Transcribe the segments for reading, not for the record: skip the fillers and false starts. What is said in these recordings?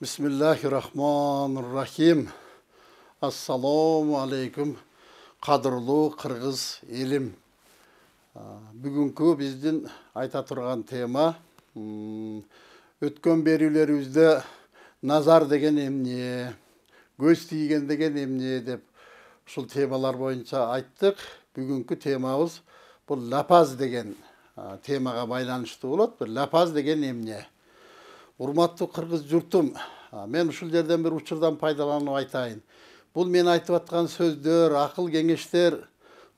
Bismillahirrahmanirrahim. Assalamu alaikum. Qadırlı Qırgız elim. Бүгүнкү биздин айта турган тема өткөн берүүлөрүбүздө назар деген эмне, көз тийген деген эмне деп ушул темалар боюнча айттык. Бүгүнкү темабыз бул лапаз деген темага байланыштуу болот. Бул лапаз деген эмне? Урматтуу кыргыз журтум, мен ушул жерден бир учурдан пайдаланып айтайын. Бул мен айтып аткан сөздөр, акыл кеңештер,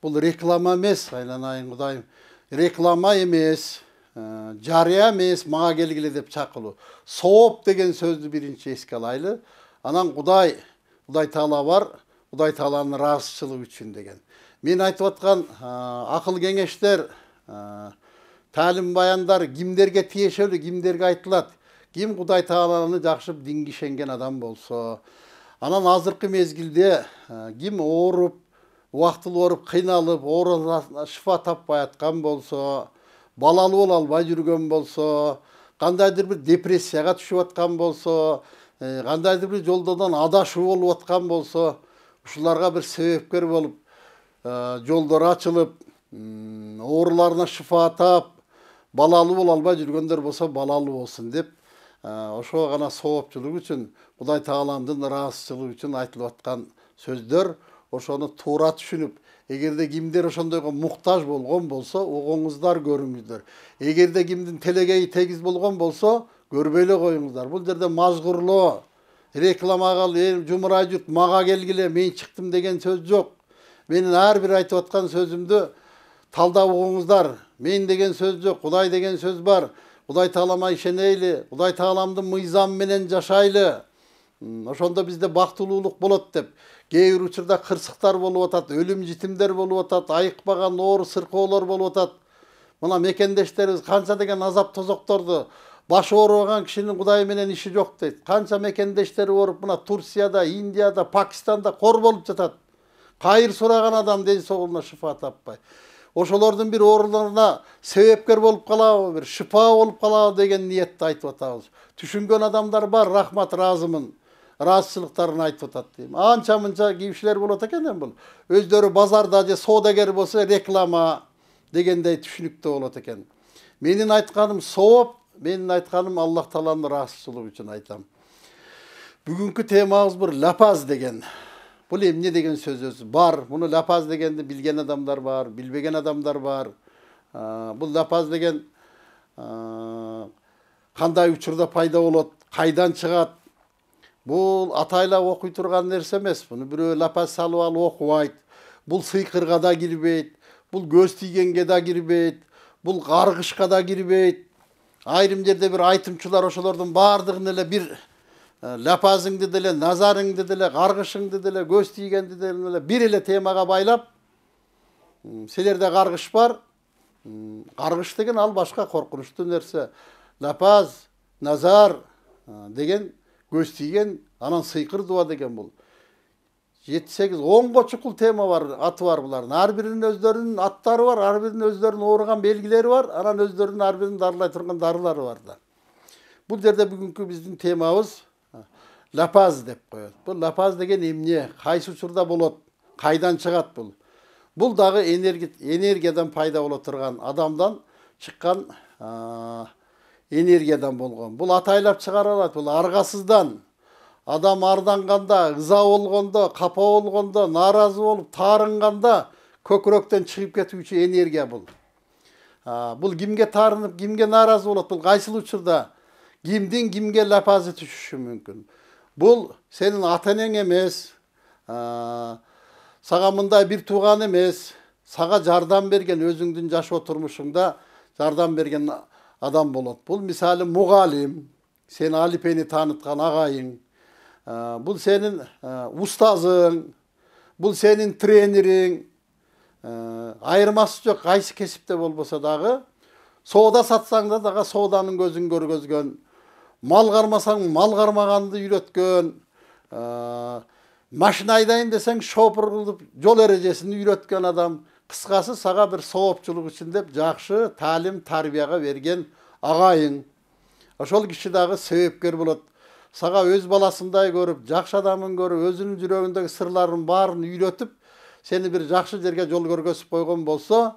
бул реклама эмес, айланайын Кудайым. Реклама эмес, жарыя эмес, мага келгиле деп чакылуу. Сооп деген сөздү биринчи эске алайлы. Анан Кудай Таала бар, Кудай Тааланын ыраазычылыгы үчүн деген. Мен айтып аткан акыл кеңештер, таалим баяндар кимдерге тиешелүү, кимдерге айтылат? Ким Кудай Тааланы жакшы динге ишенген адам болсо, анан азыркы мезгилде ким ооруп, убактылуу ооруп, кыйналып, оорусуна шифа таппай аткан болсо, балалуу боло албай жүргөн болсо, кандайдыр бир депрессияга түшүп аткан болсо, кандайдыр бир жолдордон адашуу болуп аткан болсо, ушуларга бир себепкер болуп, жолдор ачылып, ооруларына шифа тап, балалуу боло албай жүргөндөр болсо балалуу болсун деп, ошого гана соопчулук үчүн, Кудай Тааландын ыраазычылыгы үчүн айтылып аткан сөздөр, ошону туура түшүнүп, эгерде кимдер ошондойго муктаж болгон болсо, угуңуздар, көрүңүздөр. Эгерде кимдин телегеи тегиз болгон болсо, көрбөй эле коюңуздар. Бул жерде мажгурлоо, реклама кыл, жумурай журт, мага келгиле, мен чыктым деген сөз жок. Менин ар бир айтып аткан сөзүмдү талдап угуңуздар. Мен деген сөз жок, Кудай деген сөз бар. Кудай Таалама ишенейли, Кудай Тааламдын мыйзамы менен жашайлы. Ошондо бизде бактылуулук болот деп. Кээ бир учурда кырсыктар болуп атат, өлүм житимдер болуп атат, айыкпаган оор сыркоолор болуп атат. Мына мекендештерибиз канча деген азап тозокторду, башы оорубаган кишинин Кудай менен иши жок дейт. Канча мекендештери ооруп, мына Турцияда, Индияда, Пакистанда кор болуп жатат. Кайыр сураган адам ден соолугуна шифа таппай. Ошолордун бир ооруларына себепкер болуп калабы, бир шифа болуп калабы деген ниетте айтып атабыз. Түшүнгөн адамдар бар, рахмат, ыраазымын. Ыраазычылыктарын айтып атат дейм. Анча-мынча кишилер болот экен бул. Өздөрү базарда же соодагер болсо реклама дегендей түшүнүктүү болот экен. Менин айтканым сооп, менин айтканым Аллах Тааланын ыраазычылыгы үчүн айтам. Бүгүнкү темабыз бир лапаз деген. Бул эмне деген сөз бар. Муну лапаз дегенди билген адамдар бар, билбеген адамдар бар. Бул лапаз деген кандай учурда пайда болот, кайдан чыгат? Бул атайлап окуй турган нерсе эмес. Буну бирөө лапаз салып алып окубайт. Бул сыйкырга да кирбейт. Бул көз тийгенге да кирбейт. Бул каргышка да кирбейт. Айрым жерде бир айтымчылар ошолордун баардыгын эле бир лапазыңды деле, назарыңды деле, каргышыңды деле, көз тийгенди деле бир эле темага байлап, силерде каргыш бар. Каргыш деген ал башка коркунучтуу нерсе. Лапаз, назар деген көз тийген, анан сыйкыр дуа деген бул. 7-8-10 чукул тема бар, аты бар булардын. Ар биринин өздөрүнүн аттары бар, ар биринин өздөрүнүн ооруган белгилери бар, анан өздөрүнүн ар биринин дарылай турган дарылары бар да. Бул жерде бүгүнкү биздин темабыз лапаз деп коет. Бул лапаз деген эмне? Кайсы учурда болот? Кайдан чыгат бул? Бул дагы энергиядан пайда боло турган, адамдан чыккан энергиядан болгон. Бул атайлап чыгара алат. Бул аргасыздан, адам арданганда, ыза болгондо, капа болгондо, нааразы болуп, таарынганда көкүрөктөн чыгып кетүүчү энергия бул. Бул кимге таарынып, кимге нааразы болот? Бул кайсыл учурда кимдин кимге лапазы түшүшү мүмкүн? Бул сенин ата-энең эмес, сага мындай бир тууган эмес, сага жардам берген, өзүңдүн жашоо турмушуңда жардам берген адам болот. Бул мисалы мугалим, сени алипени тааныткан агайың, бул сенин устазың, бул сенин тренериң, айырмасы жок, кайсы кесипте болбосо дагы, соода сатсаң да дагы сооданын көзүн көргөзгөн, мал кармасаң мал кармаганды үйрөткөн, машина айдайын десең шопур кылып жол эрежесин үйрөткөн адам. Кыскасы сага бир соопчулук үчүн деп жакшы таалим тарбияга берген агайың. Ошол киши дагы себепкер болот. сага өз баласындай көрүп, жакшы адамын көрүп, өзүнүн жүрөгүндөгү сырларын баарын үйрөтүп, сени бир жакшы жерге жол көргөзүп койгон болсо,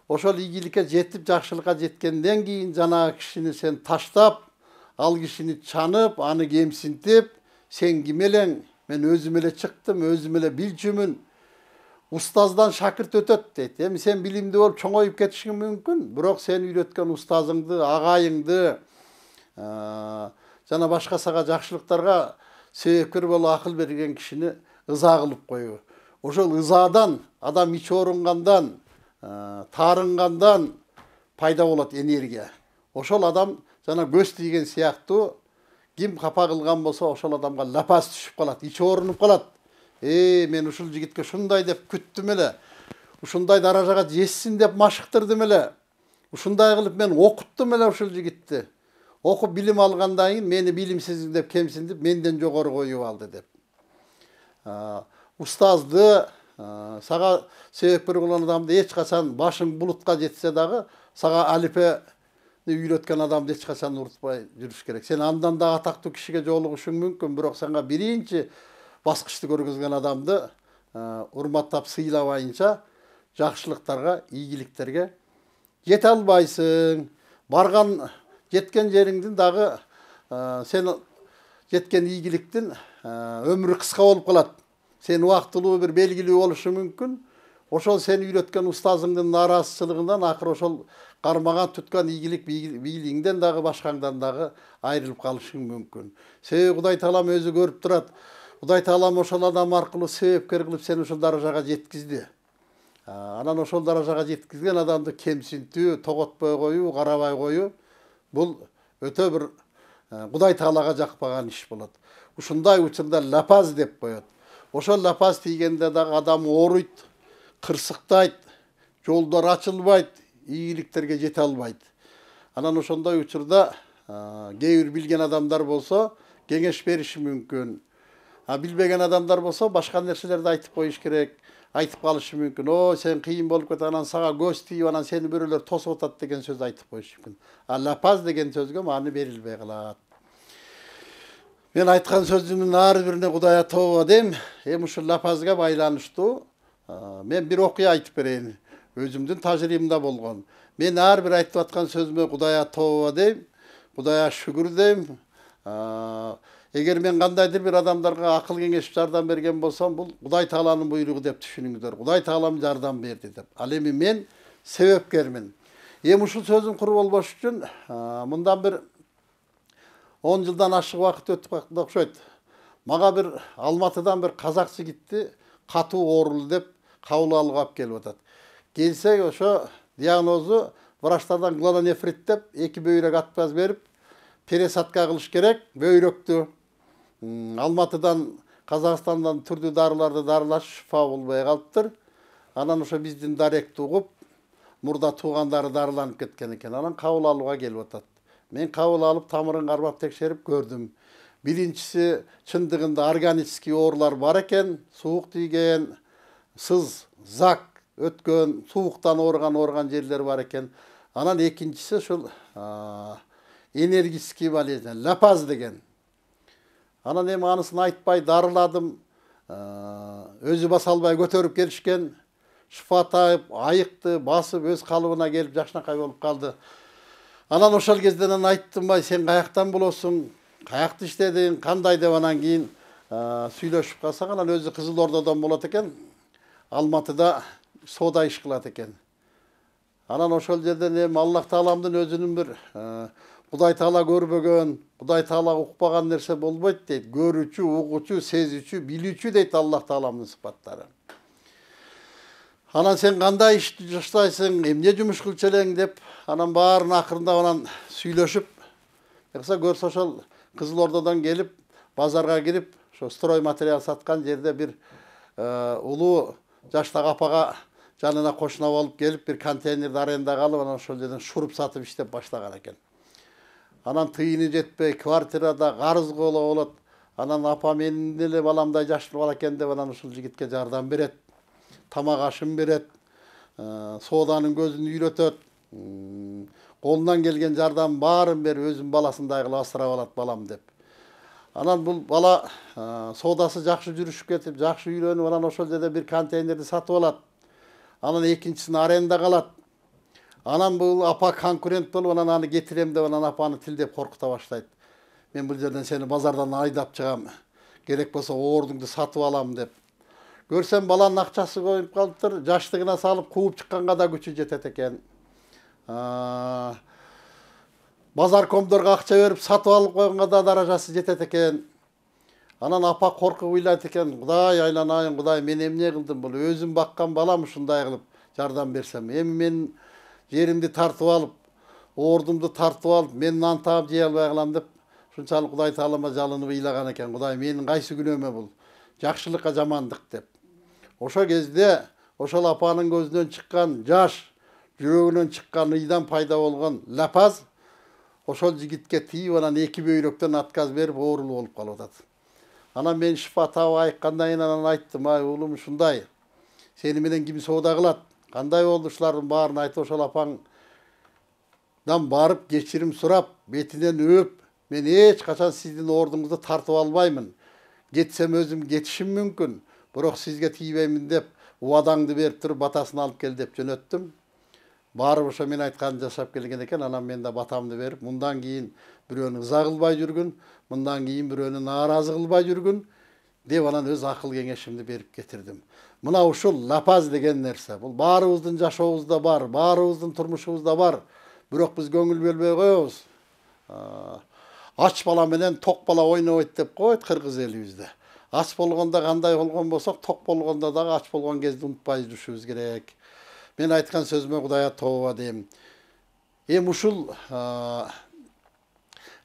ошол ийгиликке жетип, жакшылыкка жеткенден кийин жанагы кишини сен таштап, ал кишини чанып, аны кемсинтип, сен ким элең? Мен өзүм эле чыктым, өзүм эле билчүмүн. Устаздан шакырт өтөт дейт. Эми сен билимдүү болуп чоңоюп кетишиң мүмкүн, бирок сен үйрөткөн устазыңды, агайыңды, жана башка сага жакшылыктарга себепкер болуп акыл берген кишини ыза кылып коюу. Ошол ызадан, адам ичи оорунгандан, таарынгандан пайда болот энергия. Ошол адам жана көз тийген сыяктуу, ким капа кылган болсо ошол адамга лапас түшүп калат, ичи оорунуп калат. Мен ушул жигитке ушундай деп күттүм эле. Ушундай даражага жетсин деп машыктырдым эле. Ушундай кылып мен окуттум эле ушул жигитти. Окуп билим алгандан кийин мени билимсиз деп кемсиндип, менден жогору коюп алды деп. Устазды, сага себепкер болгон адамды эч качан башың булутка жетсе дагы, сага алифени үйрөткөн адамды эч качан урутпай жүрүш керек. Сен андан да атактуу кишиге жолугушуң мүмкүн, бирок сага биринчи баскычты көргөзгөн адамды урматтап сыйлабайынча жакшылыктарга, ийгиликтерге жете албайсың. Барган, жеткен жериңдин дагы сен жеткен ийгиликтин өмүрү кыска болуп калат. Сен убактылуу бир белгилүү болушу мүмкүн. Ошол сен үйрөткөн устазыңдын нааразычылыгынан акыры ошол кармаган туткан ийгилик бийлигиңден дагы башкаңдан дагы айрылып калышың мүмкүн. Себеби Кудай Таалам өзү көрүп турат. Кудай Таалам ошол адам аркылуу себепкер кылып сени ошол даражага жеткизди. Анан ошол даражага жеткизген адамды кемсинтүү, тоготпой коюу, карабай коюу бул өтө бир Кудай Таалага жакпаган иш болот. Ушундай учурда лапаз деп коет. Ошол лапаз тийгенде дагы адам ооруйт, кырсыктайт, жолдор ачылбайт, ийгиликтерге жете албайт. Анан ошондой учурда кээ бир билген адамдар болсо кеңеш бериши мүмкүн. Билбеген адамдар болсо башка нерселерди айтып коюш керек. Айтып калышы мүмкүн. Сен кыйын болуп кетип, анан сага көз тийип, анан сени бирөөлөр тосуп атат деген сөз айтып коюш мүмкүн. Лапаз деген сөзгө маани берилбей калат. Мен айткан сөзүмдүн ар бирине Кудайга тобо дейм. Эми ушул лапазга байланыштуу мен бир окуя айтып берейин. Өзүмдүн тажрыйбымда болгон. Мен ар бир айтып аткан сөзүмө Кудайга тобо дейм. Кудайга шүгүр дейм. Эгер мен кандайдыр бир адамдарга акыл кеңеш жардам берген болсом, бул Кудай Тааланын буйругу деп түшүнүңүздөр. Кудай Таалам жардам берди деп. Ал эми мен себепкермин. Эми ушул сөзүм куру болбош үчүн мындан бир 10 жылдан ашык убакыт өтүп калган окшойт. Мага бир Алматыдан бир казак жигитти катуу оорулуу деп кабыл алууга алып келип атат. Келсе ошо диагнозу врачтардан глононефрит деп 2 бөйрөк отказ берип, пересадка кылыш керек бөйрөктү. Алматыдан, Казакстандан түрдүү дарыларды дарылаш шифа болбой калыптыр. Анан ошо биздин даректи угуп, мурда туугандары дарыланып кеткен экен. Анан кабыл алууга келип атат. Мен кабыл алып, тамырын кармап текшерип көрдүм. Биринчиси чындыгында органический оорулар бар экен, суук тийген, сыз, зак өткөн, сууктан ооруган жерлер бар экен. Анан экинчиси ушул энергический болезнь, лапаз деген. Анан эми анысын айтпай дарыладым. Өзү баса албай көтөрүп келишкен. Шифа тайып, айыкты, басып, өз калыбына келип жакшынакай болуп калды. Анан ошол кезде айттым, сен каяктан болосуң, каякты иштедиң, кандай деп анан кийин сүйлөшүп калсак, анан өзү Кызыл Ордодон болот экен. Алматыда соода иш кылат экен. Анан ошол жерден эми Аллах Тааламдын өзүнүн бир Кудай Таала көрбөгөн, Кудай Таала укпаган нерсе болбойт дейт. Көрүүчү, угуучу, сезүүчү, билүүчү дейт Аллах Тааламдын сыпаттары. Анан сен кандай иш жаштайсың, эмне жумуш кылчу элең деп, анан баарын акырындап анан сүйлөшүп, көрсө ошол Кызыл Ордодон келип, базарга кирип, ошо строй материал саткан жерде бир улуу жаштагы апага жанына кошуна болуп келип, бир контейнерди арендага алып, анан ошол жерден шуруп сатып иштеп баштаган экен. Анан тыйыны жетпей, квартирада карыз болот. Анан апа менин эле баламдай жаштуу бала экен деп, анан ушул жигитке жардам берет. Тамак ашын берет. Сооданын көзүн үйрөтөт. Колунан келген жардам баарын берип, өзүнүн баласындай кылып асырап алат балам деп. Анан бул бала соодасы жакшы жүрүшүп кетип, жакшы үйлөнүп, анан ошол жерде бир контейнерди сатып алат. Анан экинчисин арендага алат. Анан бул апа конкурент болуп, анан аны кетирем деп, анан апаны тилдеп коркута баштайт. Мен бул жерден сени базардан айдап чыгам. Керек болсо оордуңду сатып алам деп. Көрсем баланын акчасы коюп калыптыр, жаштыгына салып кууп чыкканга да күчү жетет экен. Базаркомдорго акча берип сатып алып койгонга да даражасы жетет экен. Анан апа коркуп ыйлайт экен, Кудай айланайын, Кудай мен эмне кылдым, бул өзүм баккан балам ушундай кылып жардам берсем. Эми мен жеримди тартып алып, оордумду тартып алып, мен нан таап жей албай калам деп ушунчалык Кудай таалама жалынып ыйлаган экен. Кудай менин кайсы күнөөмө бул? Жакшылыкка жамандык деп. Ошо кезде ошол апанын көзүнөн чыккан жаш, жүрөгүнөн чыккан ыйдан пайда болгон лапаз ошол жигитке тийип, анан эки бөйрөктөн отказ берип оорулуу болуп калып атат. Анан мен шифа таап айыккандан кийин анан айттым, ай уулум ушундай. Сени менен ким соода кылат? Кандай болду? Ушулардын баарын айтып, ошол апаңдан барып кечирим сурап, бетиненөөп, мен эч качан сиздин оордуңузду тартып албаймын. Кетсем өзүм кетишим мүмкүн, бирок сизге тийбеймин деп убадаңды берип туруп батасын алып кел деп жөнөттүм. Барып ошо мен айтканды жашап келген экен. Анан мен да батамды берип, мындан кийин бирөөнү ыза кылбай жүргүн, мындан кийин бирөөнү нааразы кылбай жүргүн деп анан өз акыл кеңешимди берип кетирдим. Мына ушул лапаз деген нерсе, бул баарыбыздын жашообузда бар, баарыбыздын турмушубузда бар. Бирок биз көңүл бөлбөй коебуз. Ач бала менен ток бала ойнобойт деп коет кыргыз элибизде. Ач болгондо кандай болгон болсок, ток болгондо дагы ач болгон кезде унутпай жүрүшүбүз керек. Мен айткан сөзүмө Кудайга тооба дейм. Эми ушул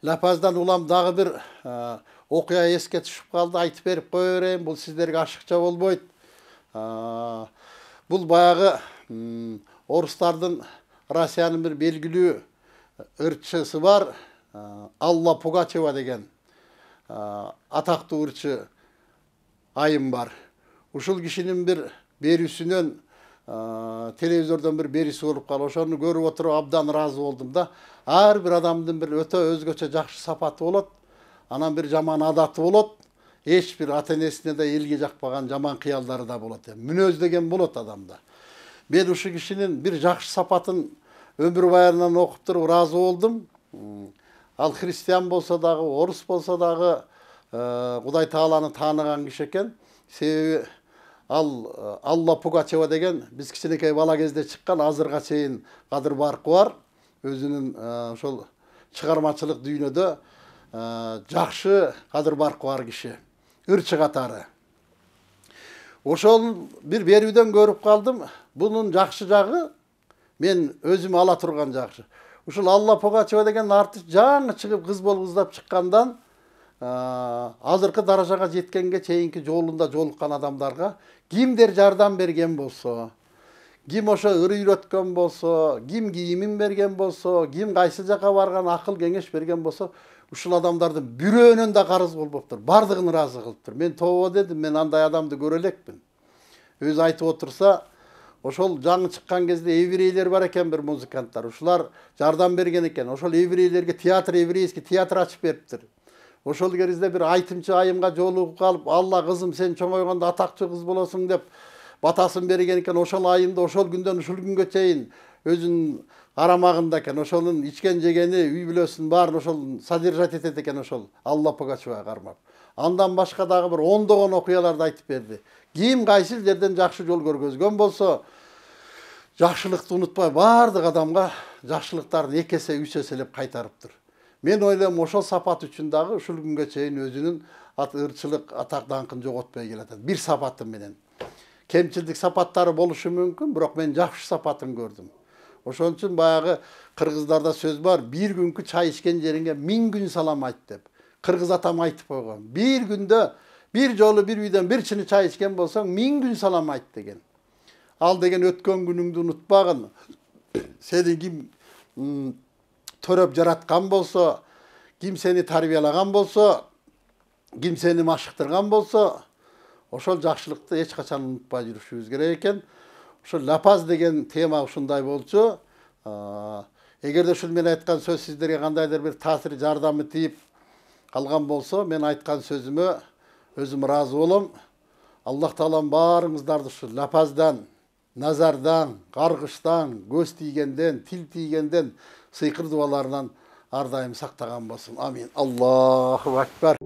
лапаздан улам дагы бир окуя эске түшүп калды, айтып берип кое берейин. Бул сиздерге ашыкча болбойт. Бул баягы орустардын, Россиянын бир белгилүү ырчысы бар, Алла Пугачева деген атактуу ырчы айым бар. Ушул кишинин бир берүүсүнөн телевизордон бир берүүсү болуп калып, ошону көрүп отуруп абдан ыраазы болдум да. Ар бир адамдын бир өтө өзгөчө жакшы сапаты болот, анан бир жаман адаты болот. Эч бир ата энесине да элге жакпаган жаман кыялдары да болот. Мүнөз деген болот адамда. Мен ушул кишинин бир жакшы сапатын өмүр баянынан окуп туруп ыраазы болдум. Ал христиан болсо дагы, орус болсо дагы Кудай тааланы тааныган киши экен. Себеби ал Алла Пугачева деген биз кичинекей бала кезде чыккан, азырга чейин кадыр баркы бар. Өзүнүн ошол чыгармачылык дүйнөдө жакшы кадыр баркы бар киши, ырчы катары. Ошол бир берүүдөн көрүп калдым. Бунун жакшы жагы мен өзүм ала турган жакшы. Ушул Алла Пугачева деген артист жаңы чыгып кыз болуп ыздап чыккандан азыркы даражага жеткенге чейинки жолунда жолуккан адамдарга кимдер жардам берген болсо, ким ошо ыр үйрөткөн болсо, ким кийимин берген болсо, ким кайсы жака барган акыл кеңеш берген болсо, ушул адамдардын бирөөнөн да карыз болбоптур. Бардыгын ыраазы кылыптыр. Мен тооба дедим, мен андай адамды көрө элекмин. Өзү айтып отурса, ошол жаңы чыккан кезде еврейлер бар экен, бир музыканттар. Ушулар жардам берген экен. Ошол еврейлерге театр, еврейский театр ачып бериптир. Ошол кезде бир айтымчы айымга жолугуп калып, Алла кызым сен чоңойгондо атактуу кыз болосуң деп батасын берген экен. Ошол айымды ошол күндөн ушул күнгө чейин өзүнүн арамагында экен. Ошонун ичкен жегени, үй бүлөсүн баарын ошол содержать этет экен, ошол Алла Пугачевага кармап. Андан башка дагы бир ондогон окуяларды айтып берди. Ким кайсы жерден жакшы жол көргөзгөн болсо, жакшылыкты унутпай бардык адамга жакшылыктарын 2 эсе 3 эселеп кайтарыптыр. Мен ойлойм, ошол сапат үчүн дагы ушул күнгө чейин өзүнүн ырчылык атак даңкын жоготпой келатат. Бир сапаты менен. Кемчилдик сапаттары болушу мүмкүн, бирок мен жакшы сапатын көрдүм. Ошон үчүн баягы кыргыздарда сөз бар, бир күнкү чай ичкен жериңе 1000 күн салам айт деп. Кыргыз атам айтып койгон. Бир күндө бир жолу бир үйдөн бир чыны чай ичкен болсоң 1000 күн салам айт деген. Ал деген өткөн күнүңдү унутпагын. Сени ким төрөп жараткан болсо, ким сени тарбиялаган болсо, ким сени машыктырган болсо, ошол жакшылыкты эч качан унутпай жүрүшүбүз керек экен. Ошол лапаз деген тема ушундай болчу. Эгерде ушул мен айткан сөз сиздерге кандайдыр бир таасир жардамы тийип, қалған болса, мен айтқан сөзіме өзім разы болам. Аллах Таалам барыңыздарды шу лапаздан, назардан, қарғыштан, көз тигенден, тіл тигенден, сыйқыр дуаларынан ардайым сақтаған болсын. Амин. Аллаху акбар.